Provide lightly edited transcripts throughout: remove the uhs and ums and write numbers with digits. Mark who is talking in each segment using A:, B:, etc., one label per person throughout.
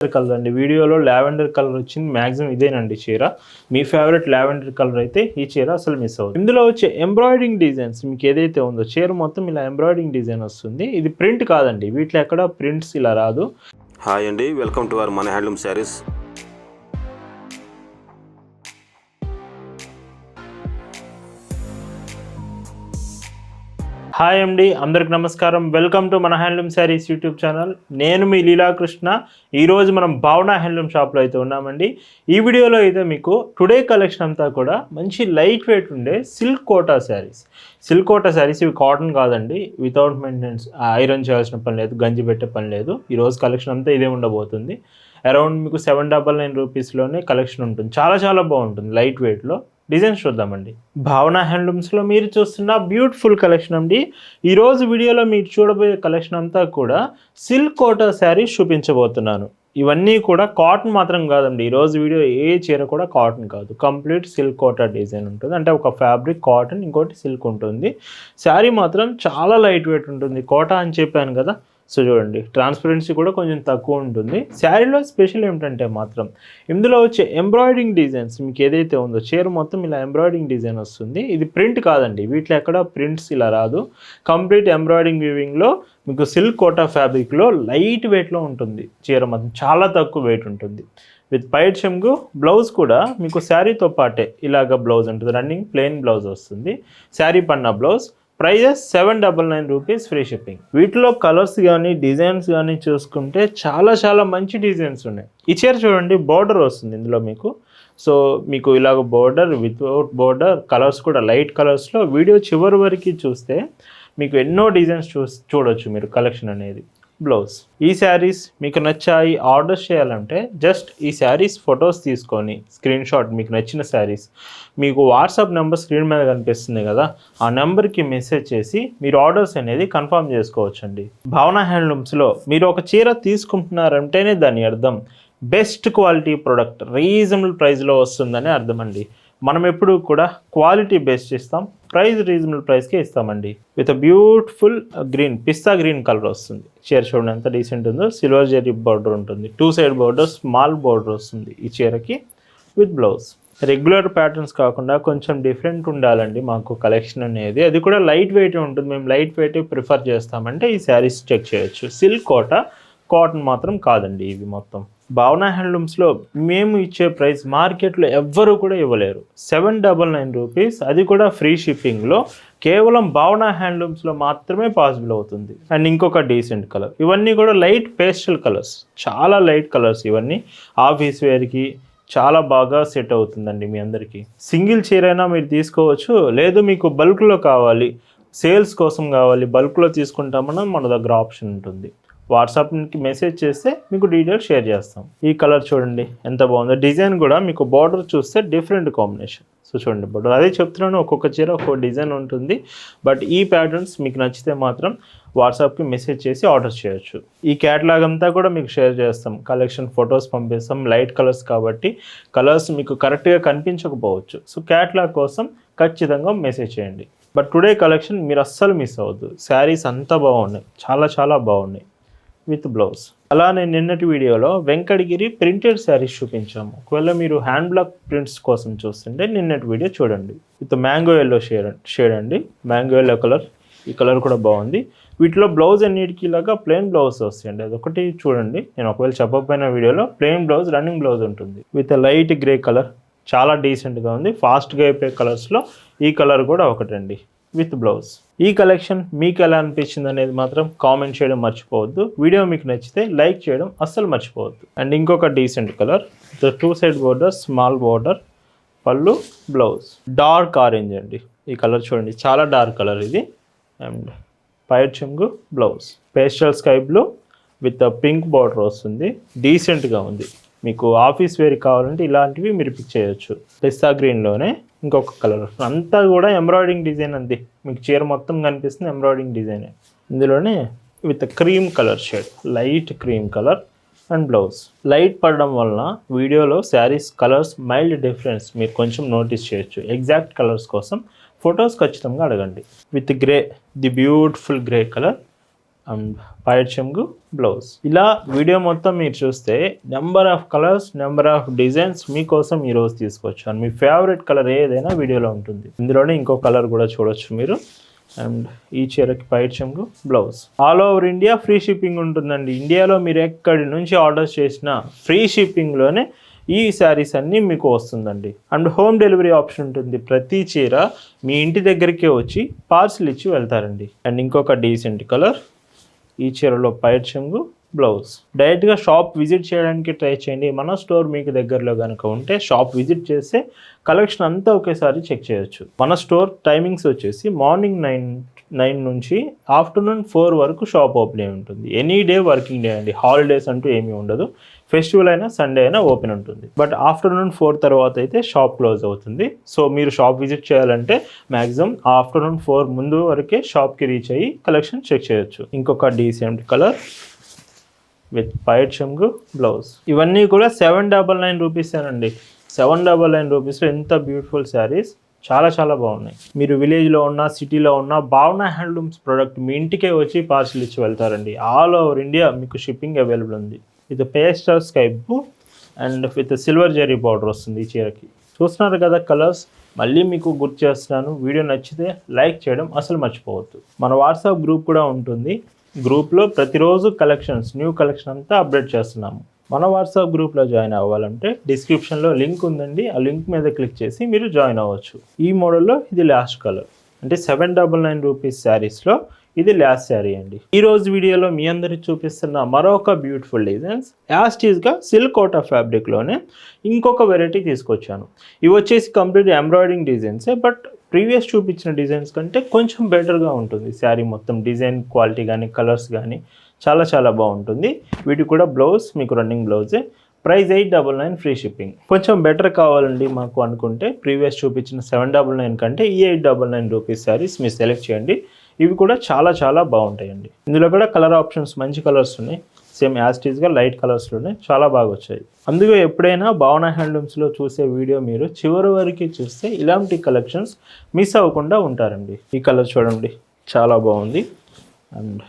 A: Colour అండి. వీడియోలో lavender colour వచ్చింది. మాక్సిమం ఇదేనండి చీర. మీ ఫేవరెట్ లావెండర్ కలర్ అయితే ఈ చీర అసలు మిస్ అవుతుంది. ఇందులో వచ్చే ఎంబ్రాయిడింగ్ డిజైన్స్ మీకు ఏదైతే ఉందో చీర మొత్తం ఇలా ఎంబ్రాయిడింగ్ డిజైన్ వస్తుంది. ఇది ప్రింట్ కాదండి, వీటిలో ఎక్కడ ప్రింట్స్ ఇలా రాదు.
B: హాయ్ అండి, వెల్కమ్ టు అవర్ మన హ్యాండ్లూమ్ శారీస్.
A: హాయ్ అండి, అందరికి నమస్కారం. వెల్కమ్ టు మన హ్యాండ్లూమ్ శారీస్ యూట్యూబ్ ఛానల్. నేను మీ లీలాకృష్ణ. ఈరోజు మనం భావన హ్యాండ్లూమ్ షాప్లో అయితే ఉన్నామండి. ఈ వీడియోలో అయితే మీకు టుడే కలెక్షన్ అంతా కూడా మంచి లైట్ వెయిట్ ఉండే silk Kota saris. Silk Kota saris ఇవి కాటన్ కాదండి, వితౌట్ మెయింటెనెన్స్, ఐరన్ చేయాల్సిన పని లేదు, గంజి పెట్టే పని లేదు. ఈరోజు కలెక్షన్ అంతా ఇదే ఉండబోతుంది. అరౌండ్ మీకు 799 రూపీస్లోనే కలెక్షన్ ఉంటుంది. చాలా చాలా బాగుంటుంది లైట్ వెయిట్లో. డిజైన్స్ చూద్దామండి. భావన హ్యాండ్లూమ్స్లో మీరు చూస్తున్న బ్యూటిఫుల్ కలెక్షన్ అండి. ఈరోజు వీడియోలో మీరు చూడబోయే కలెక్షన్ అంతా కూడా సిల్క్ కోటా శారీస్ చూపించబోతున్నాను. ఇవన్నీ కూడా కాటన్ మాత్రం కాదండి. ఈరోజు వీడియో ఏ చీర కూడా కాటన్ కాదు, కంప్లీట్ సిల్క్ కోటా డిజైన్ ఉంటుంది. అంటే ఒక ఫ్యాబ్రిక్ కాటన్, ఇంకోటి సిల్క్ ఉంటుంది. శారీ మాత్రం చాలా లైట్ వెయిట్ ఉంటుంది. కోటా అని చెప్పాను కదా, సో చూడండి, ట్రాన్స్పరెన్సీ కూడా కొంచెం తక్కువ ఉంటుంది. శారీలో స్పెషల్ ఏమిటంటే మాత్రం ఇందులో వచ్చే ఎంబ్రాయిడింగ్ డిజైన్స్ మీకు ఏదైతే ఉందో చీర మొత్తం ఇలా ఎంబ్రాయిడింగ్ డిజైన్ వస్తుంది. ఇది ప్రింట్ కాదండి, వీటిలో ఎక్కడ ప్రింట్స్ ఇలా రాదు. కంప్లీట్ ఎంబ్రాయిడింగ్ వీవింగ్లో మీకు సిల్క్ కోటా ఫ్యాబ్రిక్లో లైట్ వెయిట్లో ఉంటుంది. చీర మొత్తం చాలా తక్కువ వెయిట్ ఉంటుంది. విత్ పైట్ చెంగు బ్లౌజ్ కూడా మీకు శారీతో పాటే ఇలాగ బ్లౌజ్ ఉంటుంది. రన్నింగ్ ప్లెయిన్ బ్లౌజ్ వస్తుంది. శారీ పన్నా blouse. Prices 799 rupees, free shipping. వీటిలో కలర్స్ కానీ డిజైన్స్ కానీ చూసుకుంటే చాలా చాలా మంచి డిజైన్స్ ఉన్నాయి. ఈ చీర చూడండి, బార్డర్ వస్తుంది ఇందులో మీకు. సో మీకు ఇలాగ బార్డర్, వితౌట్ బార్డర్, కలర్స్ కూడా లైట్ కలర్స్లో. వీడియో చివరి వరకు చూస్తే మీకు ఎన్నో డిజైన్స్ చూడొచ్చు మీరు కలెక్షన్ అనేది. బ్లౌజ్. ఈ శారీస్ మీకు నచ్చాయి, ఆర్డర్ చేయాలంటే జస్ట్ ఈ శారీస్ ఫొటోస్ తీసుకొని స్క్రీన్ షాట్, మీకు నచ్చిన శారీస్ మీకు వాట్సాప్ నెంబర్ స్క్రీన్ మీద కనిపిస్తుంది కదా, ఆ నెంబర్కి మెసేజ్ చేసి మీరు ఆర్డర్స్ అనేది కన్ఫర్మ్ చేసుకోవచ్చండి. భావన హ్యాండ్లూమ్స్లో మీరు ఒక చీర తీసుకుంటున్నారంటేనే దాని అర్థం బెస్ట్ క్వాలిటీ ప్రోడక్ట్ రీజనబుల్ ప్రైస్లో వస్తుందని అర్థం అండి. మనం ఎప్పుడు కూడా క్వాలిటీ బెస్ట్ ఇస్తాం, ప్రైస్ రీజనబుల్ ప్రైస్కే ఇస్తామండి. With beautiful green, pista green colour వస్తుంది. చీర చూడండి ఎంత డీసెంట్ ఉందో. సిల్వర్ జరీ బార్డర్ ఉంటుంది, 2 సైడ్ బార్డర్, స్మాల్ బార్డర్ వస్తుంది ఈ చీరకి. With blouse. రెగ్యులర్ ప్యాటర్న్స్ కాకుండా కొంచెం డిఫరెంట్ ఉండాలండి మాకు కలెక్షన్ అనేది. అది కూడా లైట్ వెయిట్ ఉంటుంది. మేము లైట్ వెయిట్ ప్రిఫర్ చేస్తామంటే ఈ శారీస్ చెక్ చేయొచ్చు. సిల్క్ కోటా, కాటన్ మాత్రం కాదండి ఇవి మొత్తం. భావన హ్యాండ్లూమ్స్లో మేము ఇచ్చే ప్రైస్ మార్కెట్లో ఎవ్వరూ కూడా ఇవ్వలేరు. 799 రూపీస్, అది కూడా ఫ్రీ షిప్పింగ్లో. కేవలం భావన హ్యాండ్లూమ్స్లో మాత్రమే పాసిబుల్ అవుతుంది. అండ్ ఇంకొక డీసెంట్ కలర్. ఇవన్నీ కూడా లైట్ పేస్టల్ కలర్స్, చాలా లైట్ కలర్స్. ఇవన్నీ ఆఫీస్ వేర్కి చాలా బాగా సెట్ అవుతుందండి మీ అందరికీ. సింగిల్ చీర అయినా మీరు తీసుకోవచ్చు, లేదు మీకు బల్క్లో కావాలి, సేల్స్ కోసం కావాలి, బల్క్లో తీసుకుంటామన్నా మన దగ్గర ఆప్షన్ ఉంటుంది. వాట్సాప్కి మెసేజ్ చేస్తే మీకు డీటెయిల్స్ షేర్ చేస్తాం. ఈ కలర్ చూడండి ఎంత బాగుందో. డిజైన్ కూడా మీకు బార్డర్ చూస్తే డిఫరెంట్ కాంబినేషన్. సో చూడండి బార్డర్, అదే చెప్తున్నాను, ఒక్కొక్క చీర ఒక్కొక్క డిజైన్ ఉంటుంది. బట్ ఈ ప్యాటర్న్స్ మీకు నచ్చితే మాత్రం వాట్సాప్కి మెసేజ్ చేసి ఆర్డర్ చేయొచ్చు. ఈ క్యాటలాగ్ అంతా కూడా మీకు షేర్ చేస్తాం. కలెక్షన్ ఫొటోస్ పంపిస్తాం. లైట్ కలర్స్ కాబట్టి కలర్స్ మీకు కరెక్ట్గా కనిపించకపోవచ్చు. సో క్యాటలాగ్ కోసం ఖచ్చితంగా మెసేజ్ చేయండి. బట్ టుడే కలెక్షన్ మీరు అస్సలు మిస్ అవ్వద్దు. శారీస్ అంతా బాగున్నాయి, చాలా చాలా బాగున్నాయి. With blouse. అలానే నిన్నటి వీడియోలో వెంకటగిరి ప్రింటెడ్ శారీస్ చూపించాము. ఒకవేళ మీరు హ్యాండ్ బ్లాక్ ప్రింట్స్ కోసం చూస్తుంటే నిన్నటి వీడియో చూడండి. విత్ మ్యాంగో ఎల్లో షేడ్ అండి, మ్యాంగో ఎల్లో కలర్. ఈ కలర్ కూడా బాగుంది. వీటిలో బ్లౌజ్ అన్నిటికీ ఇలాగా ప్లెయిన్ బ్లౌజ్ వస్తాయండి. అదొకటి చూడండి. నేను ఒకవేళ చెప్పకపోయిన వీడియోలో ప్లెయిన్ బ్లౌజ్, రన్నింగ్ బ్లౌజ్ ఉంటుంది. విత్ లైట్ గ్రే కలర్, చాలా డీసెంట్గా ఉంది. ఫాస్ట్గా అయిపోయే కలర్స్లో ఈ కలర్ కూడా ఒకటండి. With blouse. ఈ కలెక్షన్ మీకు ఎలా అనిపించింది అనేది మాత్రం కామెంట్ చేయడం మర్చిపోవద్దు. వీడియో మీకు నచ్చితే లైక్ చేయడం అస్సలు మర్చిపోవద్దు. అండ్ ఇంకొక decent colour, 2 side border, small border, పళ్ళు, బ్లౌజ్. డార్క్ ఆరెంజ్ అండి ఈ కలర్ చూడండి, చాలా డార్క్ కలర్ ఇది. అండ్ పైట్ చెంగు, blouse. Pastel sky blue with pink border వస్తుంది. డీసెంట్గా ఉంది. మీకు ఆఫీస్ వేర్ కావాలంటే ఇలాంటివి మీరు పిక్ చేయొచ్చు. పిస్తా గ్రీన్లోనే ఇంకొక కలర్. అంతా కూడా ఎంబ్రాయిడింగ్ డిజైన్ అంది. మీకు చీర మొత్తం కనిపిస్తుంది ఎంబ్రాయిడింగ్ డిజైనే. ఇందులోనే with cream colour shade, light cream colour. And blouse. Light పడడం వలన వీడియోలో శారీస్ కలర్స్ మైల్డ్ డిఫరెన్స్ మీరు కొంచెం నోటీస్ చేయొచ్చు. ఎగ్జాక్ట్ కలర్స్ కోసం ఫొటోస్ ఖచ్చితంగా అడగండి. With grey, the beautiful grey colour. And పైట్ చెంగు బ్లౌజ్. ఇలా వీడియో మొత్తం మీరు చూస్తే number of colours, number of designs మీకోసం ఈరోజు తీసుకొచ్చాను. మీ ఫేవరెట్ కలర్ ఏదైనా వీడియోలో ఉంటుంది. ఇందులోనే ఇంకో కలర్ కూడా చూడొచ్చు మీరు. అండ్ ఈ చీరకి పైట్ చెంగు blouse. All over India free shipping ఉంటుందండి. ఇండియాలో మీరు ఎక్కడి నుంచి ఆర్డర్ చేసినా ఫ్రీ షిప్పింగ్లోనే ఈ శారీస్ అన్నీ మీకు వస్తుందండి. అండ్ హోమ్ డెలివరీ ఆప్షన్ ఉంటుంది. ప్రతి చీర మీ ఇంటి దగ్గరికే వచ్చి పార్సిల్ ఇచ్చి వెళ్తారండి. అండ్ ఇంకొక డీసెంట్ కలర్, ఈ చీరలో పైట్ చెంగు బ్లౌజ్. డైరెక్ట్గా షాప్ విజిట్ చేయడానికి ట్రై చేయండి. మన స్టోర్ మీకు దగ్గరలో కనుక ఉంటే షాప్ విజిట్ చేస్తే కలెక్షన్ అంతా ఒకేసారి చెక్ చేయొచ్చు. మన స్టోర్ టైమింగ్స్ వచ్చేసి మార్నింగ్ 9 నుంచి ఆఫ్టర్నూన్ 4 వరకు షాప్ ఓపెన్ అయి ఉంటుంది. ఎనీ డే వర్కింగ్ డే అండి. హాలిడేస్ అంటూ ఏమీ ఉండదు. ఫెస్టివల్ అయినా సండే అయినా ఓపెన్ ఉంటుంది. బట్ ఆఫ్టర్నూన్ 4 తర్వాత అయితే షాప్ క్లోజ్ అవుతుంది. సో మీరు షాప్ విజిట్ చేయాలంటే మ్యాక్సిమం ఆఫ్టర్నూన్ 4 ముందు వరకే షాప్కి రీచ్ అయ్యి కలెక్షన్ చెక్ చేయొచ్చు. ఇంకొక డీసెంట్ కలర్ విత్ పైట్ చెంగు బ్లౌజ్. ఇవన్నీ కూడా 799 రూపీసేనండి. 799 రూపీస్లో ఎంత బ్యూటిఫుల్ శారీస్, చాలా చాలా బాగున్నాయి. మీరు విలేజ్లో ఉన్న, సిటీలో ఉన్న భావన హ్యాండ్లూమ్స్ ప్రోడక్ట్ మీ ఇంటికే వచ్చి పార్సిల్ ఇచ్చి వెళ్తారండి. ఆల్ ఓవర్ ఇండియా మీకు షిప్పింగ్ అవైలబుల్ ఉంది. ఇది pastel sky blue and with silver zari border వస్తుంది ఈ చీరకి. చూస్తున్నారు కదా కలర్స్. మళ్ళీ మీకు గుర్తు చేస్తున్నాను, వీడియో నచ్చితే లైక్ చేయడం అసలు మర్చిపోవద్దు. మన వాట్సాప్ గ్రూప్ కూడా ఉంటుంది. గ్రూప్లో ప్రతిరోజు కలెక్షన్స్, న్యూ కలెక్షన్ అంతా అప్డేట్ చేస్తున్నాము. మన వాట్సాప్ గ్రూప్లో జాయిన్ అవ్వాలంటే డిస్క్రిప్షన్లో లింక్ ఉందండి. ఆ లింక్ మీద క్లిక్ చేసి మీరు జాయిన్ అవ్వచ్చు. ఈ మోడల్లో ఇది లాస్ట్ కలర్, అంటే 799 రూపీస్ శారీస్లో ఇది లాస్ట్ శారీ అండి. ఈ రోజు వీడియోలో మీ అందరికి చూపిస్తున్న మరొక బ్యూటిఫుల్ డిజైన్స్ యాస్టీస్గా సిల్క్ కోటా ఫ్యాబ్రిక్లోనే ఇంకొక వెరైటీ తీసుకొచ్చాను. ఇవి వచ్చేసి కంప్లీట్ ఎంబ్రాయిడింగ్ డిజైన్సే, బట్ ప్రీవియస్ చూపించిన డిజైన్స్ కంటే కొంచెం బెటర్గా ఉంటుంది. శారీ మొత్తం డిజైన్ క్వాలిటీ కానీ కలర్స్ కానీ చాలా చాలా బాగుంటుంది. వీటికి కూడా బ్లౌజ్ మీకు రన్నింగ్ బ్లౌజే. Price 899 free shipping. కొంచెం బెటర్ కావాలండి మాకు అనుకుంటే ప్రీవియస్ చూపించిన 799 కంటే ఈ 899 రూపీస్ శారీస్ మీరు సెలెక్ట్ చేయండి. ఇవి కూడా చాలా చాలా బాగుంటాయండి. ఇందులో కూడా కలర్ ఆప్షన్స్ మంచి కలర్స్ ఉన్నాయి. సేమ్ యాస్టీస్గా లైట్ కలర్స్లోనే చాలా బాగా వచ్చాయి. అందుకే ఎప్పుడైనా భావన హ్యాండ్లూమ్స్లో చూసే వీడియో మీరు చివరి వరకు చూస్తే ఇలాంటి కలెక్షన్స్ మిస్ అవ్వకుండా ఉంటారండి. ఈ కలర్ చూడండి, చాలా బాగుంది. అండ్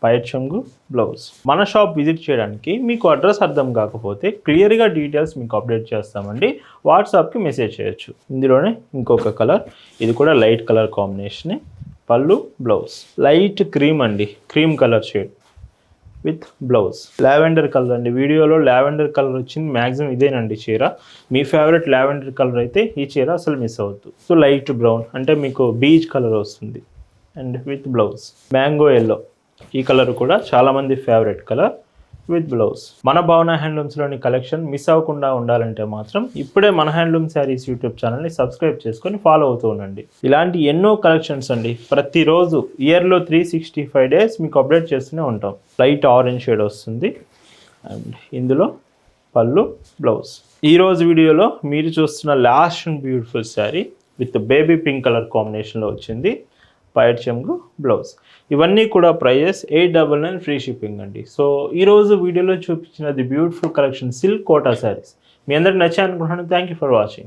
A: పైట్ చెంగు బ్లౌజ్. మన షాప్ విజిట్ చేయడానికి మీకు అడ్రస్ అర్థం కాకపోతే క్లియర్గా డీటెయిల్స్ మీకు అప్డేట్ చేస్తామండి. వాట్సాప్కి మెసేజ్ చేయొచ్చు. ఇందులోనే ఇంకొక కలర్, ఇది కూడా లైట్ కలర్ కాంబినేషనే. పళ్ళు బ్లౌజ్ లైట్ క్రీమ్ అండి, cream colour shade with blouse. Lavender colour అండి. వీడియోలో లావెండర్ కలర్ వచ్చింది, మ్యాక్సిమం ఇదేనండి చీర. మీ ఫేవరెట్ లావెండర్ కలర్ అయితే ఈ చీర అసలు మిస్ అవ్వద్దు. సో లైట్ బ్రౌన్ అంటే మీకు బీచ్ కలర్ వస్తుంది. And with blouse mango yellow, ఈ కలర్ కూడా చాలామంది ఫేవరెట్ కలర్ విత్ బ్లౌజ్. మన భావన హ్యాండ్లూమ్స్లోని కలెక్షన్ మిస్ అవ్వకుండా ఉండాలంటే మాత్రం ఇప్పుడే మన హ్యాండ్లూమ్ శారీస్ యూట్యూబ్ ఛానల్ని సబ్స్క్రైబ్ చేసుకొని ఫాలో అవుతూ ఉండండి. ఇలాంటి ఎన్నో కలెక్షన్స్ అండి ప్రతిరోజు ఇయర్లో 365 డేస్ మీకు అప్డేట్ చేస్తూనే ఉంటాం. లైట్ ఆరెంజ్ షేడ్ వస్తుంది. అండ్ ఇందులో పళ్ళు బ్లౌజ్. ఈరోజు వీడియోలో మీరు చూస్తున్న last and beautiful sari with baby pink colour కాంబినేషన్లో వచ్చింది. పైట్ చెంగు బ్లౌజ్. ఇవన్నీ కూడా ప్రైజెస్ 899 ఫ్రీ షిప్పింగ్ అండి. సో ఈరోజు వీడియోలో చూపించినది beautiful collection silk Kota saris. మీ అందరికి నచ్చాయి అనుకుంటున్నాను. Thank you for watching.